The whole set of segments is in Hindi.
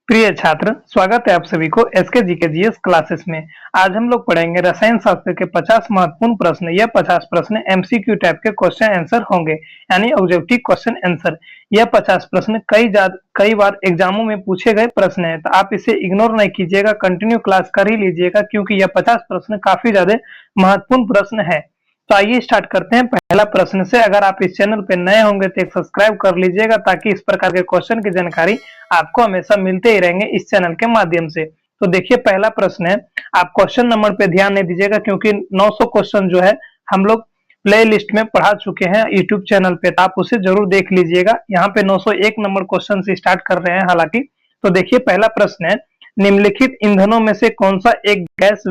प्रिय छात्र, स्वागत है आप सभी को एसके जीके जीएस क्लासेस में। आज हम लोग पढ़ेंगे रसायन शास्त्र के 50 महत्वपूर्ण प्रश्न। यह 50 प्रश्न एमसीक्यू टाइप के क्वेश्चन आंसर होंगे, यानी ऑब्जेक्टिव क्वेश्चन आंसर। यह 50 प्रश्न कई बार एग्जामों में पूछे गए प्रश्न है, तो आप इसे इग्नोर नहीं कीजिएगा, कंटिन्यू क्लास कर ही लीजिएगा, क्योंकि यह 50 प्रश्न काफी ज्यादा महत्वपूर्ण प्रश्न है। तो आइए स्टार्ट करते हैं पहला प्रश्न से। अगर आप इस चैनल पे नए होंगे तो एक सब्सक्राइब कर लीजिएगा, ताकि इस प्रकार के क्वेश्चन की जानकारी आपको हमेशा मिलते ही रहेंगे इस चैनल के माध्यम से। तो देखिए पहला प्रश्न है, आप क्वेश्चन नंबर पे ध्यान नहीं दीजिएगा, क्योंकि 900 क्वेश्चन जो है हम लोग प्ले लिस्ट में पढ़ा चुके हैं यूट्यूब चैनल पे, तो आप उसे जरूर देख लीजिएगा। यहाँ पे 901 नंबर क्वेश्चन से स्टार्ट कर रहे हैं हालांकि। तो देखिए पहला प्रश्न है, निम्नलिखित ईंधनों में से कौन सा एक गैस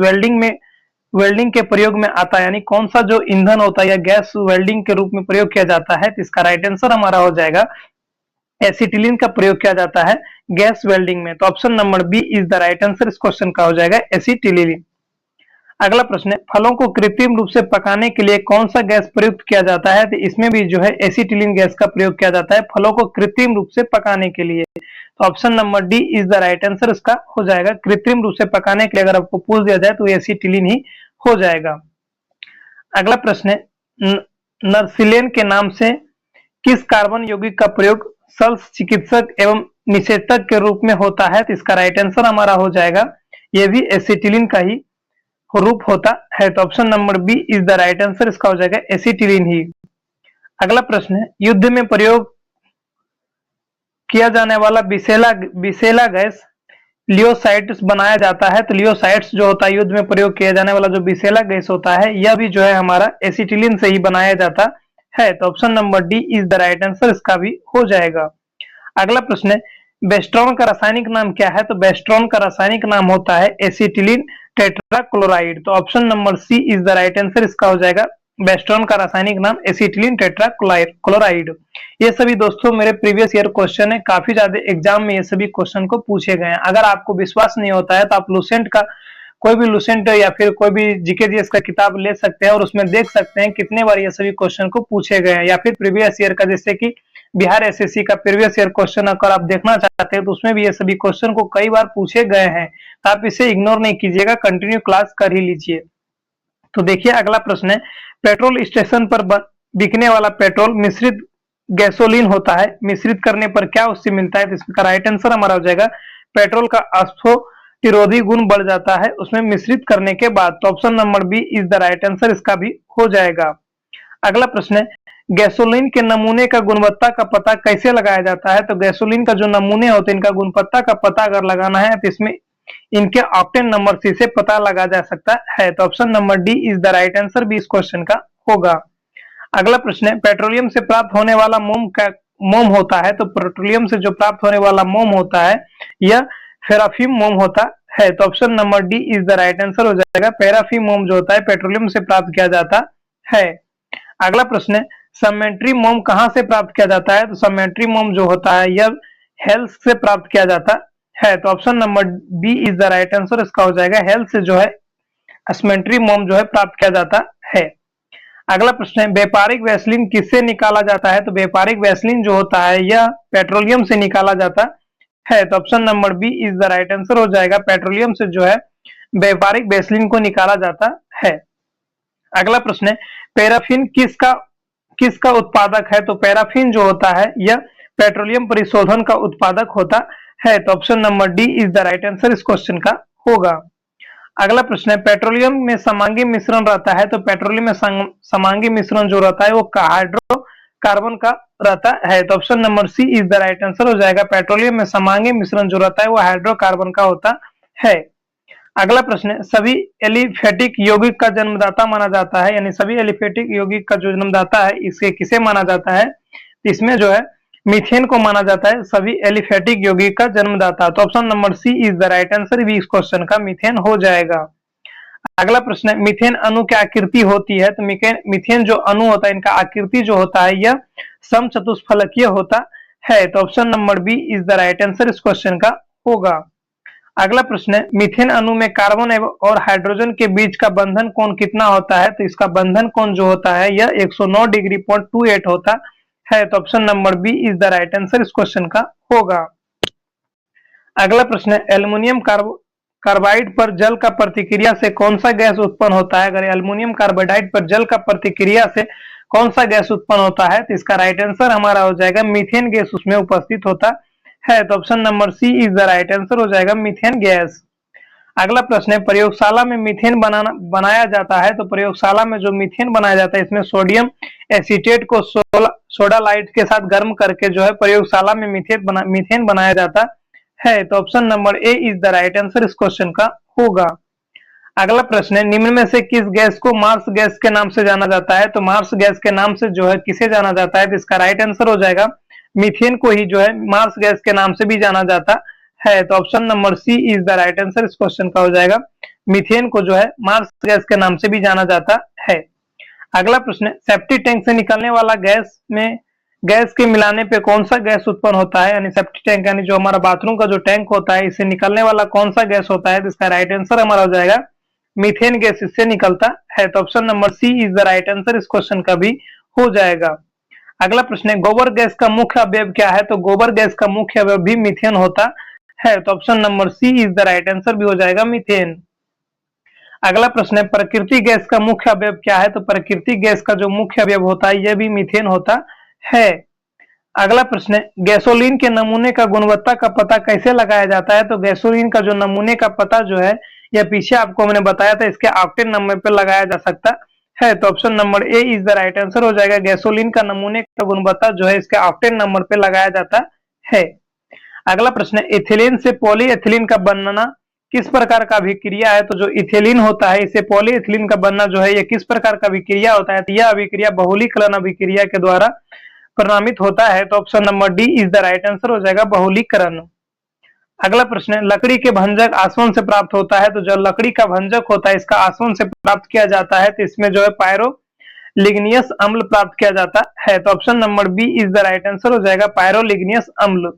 वेल्डिंग के प्रयोग में आता है, यानी कौन सा जो ईंधन होता है या गैस वेल्डिंग के रूप में प्रयोग किया जाता है। तो इसका राइट आंसर हमारा हो जाएगा एसिटिलीन का प्रयोग किया जाता है गैस वेल्डिंग में। तो option number B is the right answer इस क्वेश्चन का हो जाएगा एसिटिलीन। अगला प्रश्न है, फलों को कृत्रिम रूप से पकाने के लिए कौन सा गैस प्रयुक्त किया जाता है। तो इसमें भी जो है एसिटिलीन गैस का प्रयोग किया जाता है फलों को कृत्रिम रूप से पकाने के लिए। तो option number D is the right answer इसका हो जाएगा। कृत्रिम रूप से पकाने के लिए अगर आपको पूछ दिया जाए तो एसिटिलीन ही हो जाएगा। अगला प्रश्न है, नर्सिलेन के नाम से किस कार्बन यौगिक का प्रयोग शल्य चिकित्सक एवं निषेचक के रूप में होता है। तो इसका राइट आंसर हमारा हो जाएगा, यह भी एसिटिलीन का ही रूप होता है। तो option number B is the right answer इसका हो जाएगा एसिटिलीन ही। अगला प्रश्न है, युद्ध में प्रयोग किया जाने वाला विषैला गैस लियोसाइट्स बनाया जाता है। तो लियोसाइट्स जो होता है युद्ध में प्रयोग किया जाने वाला जो विषैला गैस होता है, यह भी जो है हमारा एसिटिलीन से ही बनाया जाता है। तो option number D is the right answer इसका भी हो जाएगा। अगला प्रश्न है, बेस्ट्रॉन का रासायनिक नाम क्या है। तो बेस्ट्रॉन का रासायनिक नाम होता है एसिटिलीन टेट्राक्लोराइड। तो option number C is the right answer इसका हो जाएगा। बेस्ट्रॉन का रासायनिक नाम एसिटिलीन टेट्राक्लोराइड। ये सभी दोस्तों मेरे प्रीवियस ईयर क्वेश्चन है, काफी ज्यादा एग्जाम में ये सभी क्वेश्चन को पूछे गए हैं। अगर आपको विश्वास नहीं होता है तो आप लुसेंट का कोई भी लुसेंट या फिर कोई भी जीके जीएस का किताब ले सकते हैं और उसमें देख सकते हैं कितने बार ये सभी क्वेश्चन को पूछे गए हैं। या फिर प्रीवियस ईयर का, जैसे कि बिहार एसएससी का प्रीवियस ईयर क्वेश्चन अगर आप देखना चाहते हैं तो उसमें भी ये सभी क्वेश्चन को कई बार पूछे गए हैं। तो आप इसे इग्नोर नहीं कीजिएगा, कंटिन्यू क्लास कर ही लीजिए। तो देखिए अगला प्रश्न है, पेट्रोल स्टेशन पर बिकने वाला पेट्रोल मिश्रित गैसोलीन होता है, मिश्रित करने पर क्या उससे मिलता है। तो इसका राइट आंसर हमारा हो जाएगा, पेट्रोल का अस्फोटिरोधी गुण बढ़ जाता है उसमें मिश्रित करने के बाद। तो option number B is the right answer इसका भी हो जाएगा। अगला प्रश्न है, गैसोलीन के नमूने का गुणवत्ता का पता कैसे लगाया जाता है। तो गैसोलीन का जो नमूने होते हैं इनका गुणवत्ता का पता अगर लगाना है तो इसमें इनके ऑक्टेन नंबर से पता लगा जा सकता है। तो option number D is the right answer भी इस क्वेश्चन का होगा। अगला प्रश्न है, पेट्रोलियम से प्राप्त होने वाला मोम होता है। तो पेट्रोलियम से जो प्राप्त होने वाला मोम होता है यह पैराफिन मोम होता है। तो option number D is the right answer हो जाएगा। पैराफिन मोम जो होता है पेट्रोलियम से प्राप्त किया जाता है। अगला प्रश्न है, समेट्री मोम कहां से प्राप्त किया जाता है। तो समेट्री मोम जो होता है यह हेल्थ से प्राप्त किया जाता है। तो option number B is the right answer इसका हो जाएगा। हेल्थ से जो है समेट्री मोम जो है प्राप्त किया जाता है। अगला प्रश्न है, व्यापारिक वैसलीन किससे निकाला जाता है। तो व्यापारिक वैसलीन जो होता है यह पेट्रोलियम से निकाला जाता है। तो option number B is the right answer हो जाएगा। पेट्रोलियम से जो है व्यापारिक वैसलीन को निकाला जाता है। अगला प्रश्न है, पैराफिन किसका उत्पादक है। तो पैराफिन जो होता है यह पेट्रोलियम परिशोधन का उत्पादक होता है। तो option number D is the right answer इस क्वेश्चन का होगा। अगला प्रश्न है, पेट्रोलियम में समांगी मिश्रण रहता है। तो पेट्रोलियम में समांगी मिश्रण जो रहता है वो हाइड्रोकार्बन का रहता है। तो option number C is the right answer हो जाएगा। पेट्रोलियम में समांगी मिश्रण जो रहता है वो हाइड्रोकार्बन का होता है। अगला प्रश्न है, सभी एलिफेटिक यौगिक का जन्मदाता माना जाता है, यानी सभी एलिफेटिक यौगिक का जो जन्मदाता है इसे किसे माना जाता है। इसमें जो है मीथेन को माना जाता है सभी एलिफेटिक यौगिक का जन्मदाता। तो option number C is the right answer भी इस क्वेश्चन का मीथेन हो जाएगा। अगला प्रश्न है, मीथेन अणु की आकृति होती है। तो मीथेन जो अणु होता है इनका आकृति जो होता है यह समचतुष्फलकीय होता है। तो option number B is the right answer इस क्वेश्चन का होगा। अगला प्रश्न है, मीथेन अणु में कार्बन और हाइड्रोजन के बीच का बंधन कोण कितना होता है। तो इसका बंधन कोण जो होता है यह 109 डिग्री 28 होता है। तो option number B is the right answer इस क्वेश्चन का होगा। अगला प्रश्न है एल्युमिनियम कार्बाइड पर जल का प्रतिक्रिया से कौन सा गैस उत्पन्न होता है? अगर एल्युमिनियम कार्बाइड पर जल का प्रतिक्रिया से कौन सा गैस उत्पन्न होता है, तो इसका राइट आंसर हमारा हो जाएगा मीथेन गैस उसमें उपस्थित होता है। तो option number C is the right answer हो जाएगा मीथेन गैस। अगला प्रश्न है प्रयोगशाला में मीथेन बनाया जाता है, तो प्रयोगशाला में जो मीथेन बनाया जाता है इसमें सोडियम एसीटेट को सोडा लाइट के साथ गर्म करके जो है प्रयोगशाला में मीथेन बनाया जाता है। तो option number A is the right answer इस क्वेश्चन का होगा। अगला प्रश्न है निम्न में से किस गैस को मार्स गैस के नाम से जाना जाता है? तो मार्स गैस के नाम से जो है किसे जाना जाता है, तो इसका राइट आंसर हो जाएगा मीथेन को ही जो है मार्स गैस के नाम से भी जाना जाता है। तो option number C is the right answer इस क्वेश्चन का हो जाएगा। मीथेन को जो है मार्स गैस के नाम से भी जाना जाता है। अगला प्रश्न है सेप्टी टैंक से निकलने वाला गैस में गैस के मिलाने पे कौन सा गैस उत्पन्न होता है? यानी सेप्टी टैंक यानी जो हमारा बाथरूम का जो टैंक होता है इससे निकलने वाला कौन सा गैस होता है? तो इसका राइट आंसर हमारा हो जाएगा मीथेन गैस इससे निकलता है। तो option number C is the right answer इस क्वेश्चन का भी हो जाएगा। अगला प्रश्न है गोबर गैस का मुख्य अवयव क्या है? तो गोबर गैस का मुख्य अवयव भी मीथेन होता है। तो option number C is the right answer भी हो जाएगा मीथेन। अगला प्रश्न है प्रकृति गैस का मुख्य अवयव क्या है? तो प्रकृति गैस का जो मुख्य अवयव होता है यह भी मीथेन होता है। अगला प्रश्न है गैसोलीन के नमूने का गुणवत्ता का पता कैसे लगाया जाता है? तो गैसोलीन का जो नमूने का पता जो है यह पीछे आपको मैंने बताया था, इसके ऑक्टेन नंबर पर लगाया जा सकता है। तो option number A is the right answer हो जाएगा। गैसोलीन का नमूने का गुणवत्ता जो है इसके ऑक्टेन नंबर पे लगाया जाता है। अगला प्रश्न है इथिलीन से पॉलीएथिलीन का बनना किस प्रकार का अभिक्रिया है? तो जो इथिलीन होता है इसे पॉलीएथिलीन का बनना जो है यह किस प्रकार का अभिक्रिया होता है? तो यह अभिक्रिया बहुलीकरण अभिक्रिया के द्वारा परिणामित होता है। तो option number D is the right answer हो जाएगा बहुलीकरण। अगला प्रश्न है लकड़ी के भंजक आसवन से प्राप्त होता है, तो जो लकड़ी का भंजक होता है इसका आसवन से प्राप्त किया जाता है, तो इसमें जो है पायरोलिग्नियस अम्ल प्राप्त किया जाता है। तो option number B is the right answer हो जाएगा पायरोलिग्नियस अम्ल।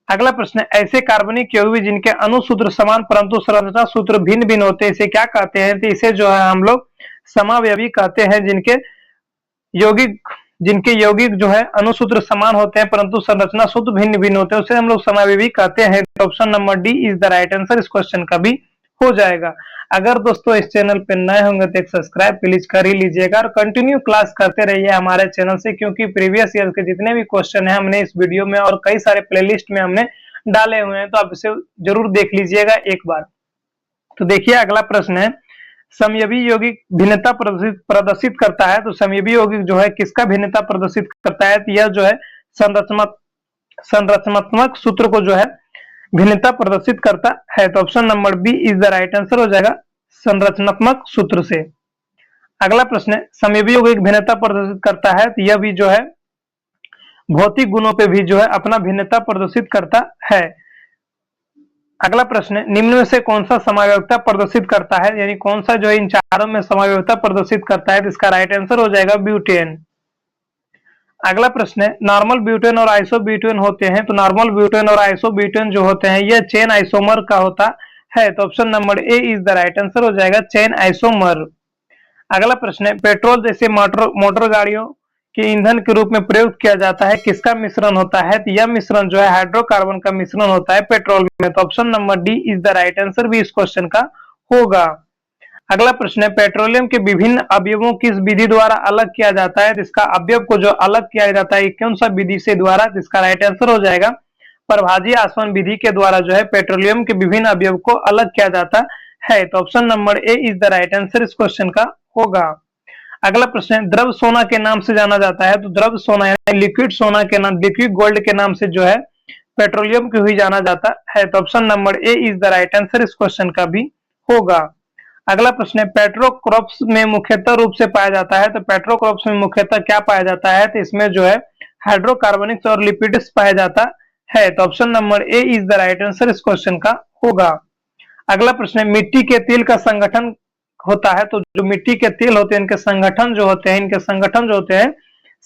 अगला प्रश्न है ऐसे कार्बनिक यौगिक जिनके अणु सूत्र समान परंतु संरचना सूत्र भिन्न भिन्न होते हैं इसे क्या कहते हैं? तो इसे जो है हम लोग समावयवी कहते हैं। जिनके यौगिक जो है अणुसूत्र समान होते हैं परंतु संरचना सूत्र भिन्न भिन्न होते हैं उसे हम लोग समावयवी कहते हैं। तो option number D is the right answer इस क्वेश्चन का भी हो जाएगा। अगर दोस्तों इस चैनल पे नए होंगे तो एक सब्सक्राइब प्लीज कर ही लीजिएगा और कंटिन्यू क्लास करते रहिए हमारे चैनल से, क्योंकि प्रीवियस ईयर के जितने भी क्वेश्चन है हमने इस वीडियो में और कई सारे प्लेलिस्ट में हमने डाले हुए हैं, तो आप इसे जरूर देख लीजिएगा एक बार। तो देखिए अगला प्रश्न है समयोगी यौगिक भिन्नता प्रदर्शित करता है, तो समयोगी यौगिक जो है किसका भिन्नता प्रदर्शित करता है? तो यह जो है संरचनात्मक सूत्र को जो है भिन्नता प्रदर्शित करता है। तो option number B is the right answer हो जाएगा संरचनात्मक सूत्र से। अगला प्रश्न है समयोगी यौगिक भिन्नता प्रदर्शित करता है, तो यह भी जो है भौतिक गुणों पे भी जो है अपना भिन्नता प्रदर्शित करता है। अगला प्रश्न है निम्न में से कौन सा समावयवता प्रदर्शित करता है, यानी कौन सा जो है इन चारों में समावयवता प्रदर्शित करता है? तो इसका राइट आंसर हो जाएगा ब्यूटेन। अगला प्रश्न है नॉर्मल ब्यूटेन और आइसोब्यूटेन होते हैं, तो नॉर्मल ब्यूटेन और आइसोब्यूटेन जो होते हैं यह चेन आइसोमर का होता है। तो option number A is the right answer हो जाएगा चेन आइसोमर। अगला प्रश्न है पेट्रोल जैसे मोटर गाड़ियों के ईंधन के रूप में प्रयुक्त किया जाता है किसका मिश्रण होता है? तो यह मिश्रण जो है हाइड्रोकार्बन का मिश्रण होता है पेट्रोल में। तो option number D is the right answer भी इस क्वेश्चन का होगा। अगला प्रश्न है पेट्रोलियम के विभिन्न अवयवों किस विधि द्वारा अलग किया जाता है? इसका अवयव को जो अलग किया जाता है कौन सा विधि से द्वारा? इसका राइट आंसर हो जाएगा प्रभाजी आसवन विधि के द्वारा जो है पेट्रोलियम के विभिन्न अवयव को अलग किया जाता है। तो option number A is the right answer इस क्वेश्चन का होगा। अगला प्रश्न है द्रव सोना के नाम से जाना जाता है, तो द्रव सोना यानी लिक्विड सोना के नाम लिक्विड गोल्ड के नाम से जो है पेट्रोलियम को ही जाना जाता है। तो option number A is the right answer इस क्वेश्चन का भी होगा। अगला प्रश्न है पेट्रोक्रॉप्स में मुख्यतः रूप से पाया जाता है, तो पेट्रोक्रॉप्स में मुख्यतः क्या पाया जाता है? तो इसमें जो है हाइड्रोकार्बनिक्स और लिपिड्स पाया जाता है। तो option number A is the right answer इस क्वेश्चन का होगा। अगला प्रश्न है मिट्टी के तेल का संगठन होता है, तो जो मिट्टी के तेल होते हैं इनके संगठन जो होते हैं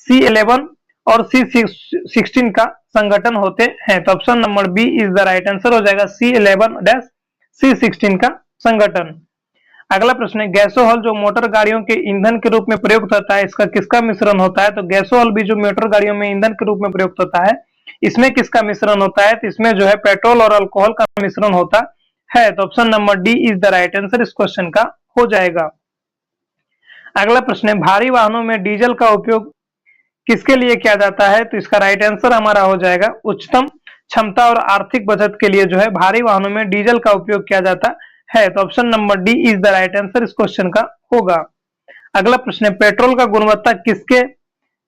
C11 और C16 का संगठन होते हैं। तो option number B is the right answer हो जाएगा C11 C16 का संगठन। अगला प्रश्न है गैसोहॉल जो मोटर गाड़ियों के ईंधन के रूप में प्रयुक्त होता है इसका किसका मिश्रण होता है? तो गैसोहॉल भी जो मोटर गाड़ियों में ईंधन के रूप में प्रयुक्त होता है इसमें किसका मिश्रण होता है? तो इसमें जो है पेट्रोल और अल्कोहल का मिश्रण होता है। तो option number D is the right answer इस क्वेश्चन का हो जाएगा। अगला प्रश्न है, भारी वाहनों में डीजल का उपयोग किसके लिए किया जाता है? तो इसका राइट आंसर हमारा हो जाएगा उच्चतम क्षमता और आर्थिक बचत के लिए जो है भारी वाहनों में डीजल का उपयोग किया जाता है। तो option number D is the right answer इस क्वेश्चन का होगा। अगला प्रश्न है, पेट्रोल का गुणवत्ता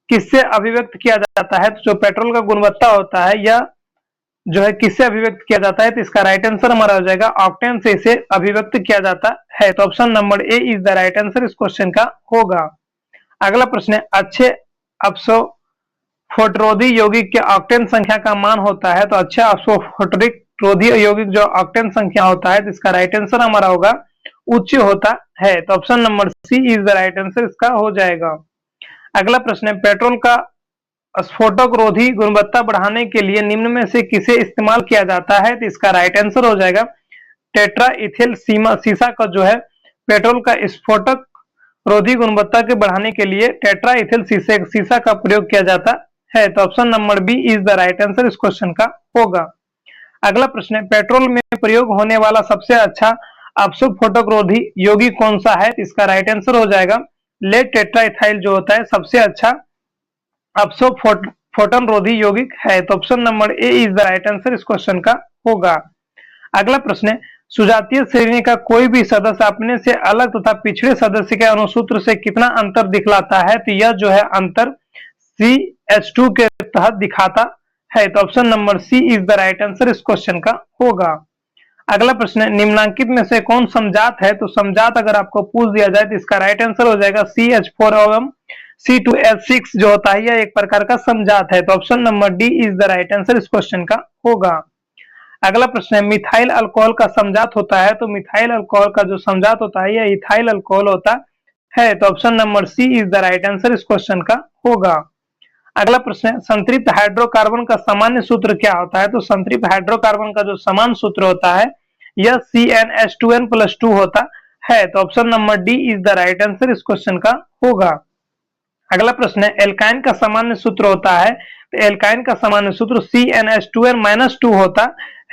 किससे अभिव्यक्त किया जाता है? तो जो पेट्रोल का गुणवत्ता होता है यह जो है किससे अभिव्यक्त किया जाता है? तो इसका राइट आंसर हमारा हो जाएगा ऑक्टेन से इसे अभिव्यक्त किया जाता है। तो option number A is the right answer इस क्वेश्चन का होगा। अगला प्रश्न है, अच्छे अपशोफोटरोधी यौगिक के ऑक्टेन संख्या का मान होता है? तो अच्छे अपशोफोटरोधी यौगिक जो ऑक्टेन संख्या होता है, तो इसका राइट आंसर हमारा होगा उच्च होता है। तो option number C is the right answer इसका हो जाएगा। अगला प्रश्न है, पेट्रोल का स्फोटक रोधी गुणवत्ता बढ़ाने के लिए निम्न में से किसे इस्तेमाल किया जाता है? तो इसका राइट आंसर हो जाएगा टेट्रा इथिल सीसा का जो है पेट्रोल का स्फोटक रोधी गुणवत्ता के बढ़ाने के लिए टेट्रा इथिल सीसा का प्रयोग किया जाता है। तो option number B is the right answer इस क्वेश्चन का होगा। अगला प्रश्न है, पेट्रोल में प्रयोग होने वाला सबसे अच्छा अपशोफोटक रोधी यौगिक कौन सा है? इसका राइट आंसर हो जाएगा लेड टेट्राइथाइल जो होता है सबसे अच्छा अपशोफोटन रोधी यौगिक है। तो option number A is the right answer इस क्वेश्चन का होगा। अगला प्रश्न है, सुजातीय श्रेणी का कोई भी सदस्य अपने से अलग तथा पिछड़े सदस्य के अनुसूत्र से कितना अंतर दिखलाता है? तो यह जो है अंतर CH2 के तहत दिखाता है। तो option number C is the right answer इस क्वेश्चन का होगा। अगला प्रश्न है, निम्नांकित में से कौन समजात है? तो समजात अगर आपको पूछ दिया जाए तो इसका राइट आंसर हो जाएगा CH4 एवं C2H6 जो होता है यह एक प्रकार का समजात है। तो option number D is the right answer इस क्वेश्चन का होगा। अगला प्रश्न है, मिथाइल अल्कोहल का समजात होता है? तो मिथाइल अल्कोहल का जो समजात होता है यह इथाइल अल्कोहल होता है। तो option number C is the right answer इस क्वेश्चन का होगा। अगला प्रश्न है, संतृप्त हाइड्रोकार्बन का सामान्य सूत्र क्या होता है? तो संतृप्त हाइड्रोकार्बन का जो सामान्य सूत्र होता है यह CnH2n+2 होता है। तो option number D is the right answer इस क्वेश्चन का होगा। अगला प्रश्न है, एल्काइन का सामान्य सूत्र होता है? तो एल्काइन का सामान्य सूत्र CnH2n-2 होता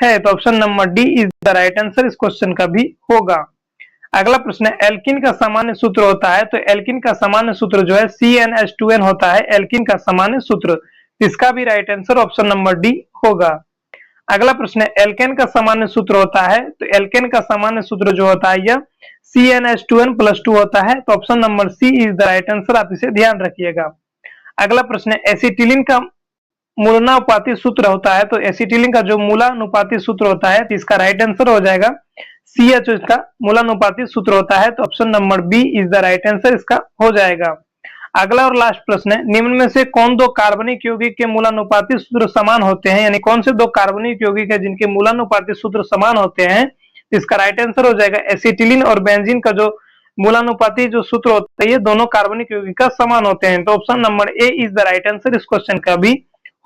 है। तो option number D is the right answer इस क्वेश्चन का भी होगा। अगला प्रश्न है, एल्किन का सामान्य सूत्र होता है? तो एल्किन का सामान्य सूत्र जो है CnH2n होता है एल्किन का सामान्य सूत्र। इसका भी right answer option number D होगा। अगला प्रश्न है, एल्केन का सामान्य सूत्र होता है? तो एल्केन का सामान्य सूत्र जो होता है यह CnH2n+2 होता है। तो option number C is the right answer, आप इसे ध्यान रखिएगा। अगला प्रश्न है, एसिटिलीन का मूलानुपाती सूत्र होता है? तो एसिटिलीन का जो मूलानुपाती सूत्र होता है तो इसका राइट आंसर हो जाएगा CH इसका मूलानुपाती सूत्र होता है। तो option number B is the right answer इसका हो जाएगा। अगला और लास्ट प्रश्न है, निम्न में से कौन दो कार्बनिक यौगिक के मूलानुपाती सूत्र समान होते हैं? यानी कौन से दो कार्बनिक यौगिक है जिनके मूलानुपाती सूत्र समान होते हैं? इसका राइट आंसर हो जाएगा एसिटिलीन और बेंजीन का जो मूलानुपाती जो सूत्र होता है ये दोनों कार्बनिक यौगिक का समान होते हैं। तो option number A is the right answer इस क्वेश्चन का भी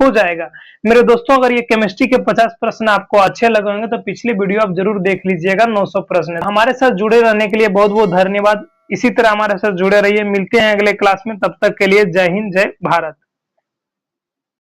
हो जाएगा। मेरे दोस्तों, अगर ये केमिस्ट्री के 50 प्रश्न आपको अच्छे लगे होंगे तो पिछली वीडियो आप जरूर देख लीजिएगा 900 प्रश्न। हमारे साथ जुड़े रहने के लिए बहुत बहुत धन्यवाद। इसी तरह हमारे साथ जुड़े रहिए। मिलते हैं अगले क्लास में, तब तक के लिए जय हिंद, जय भारत।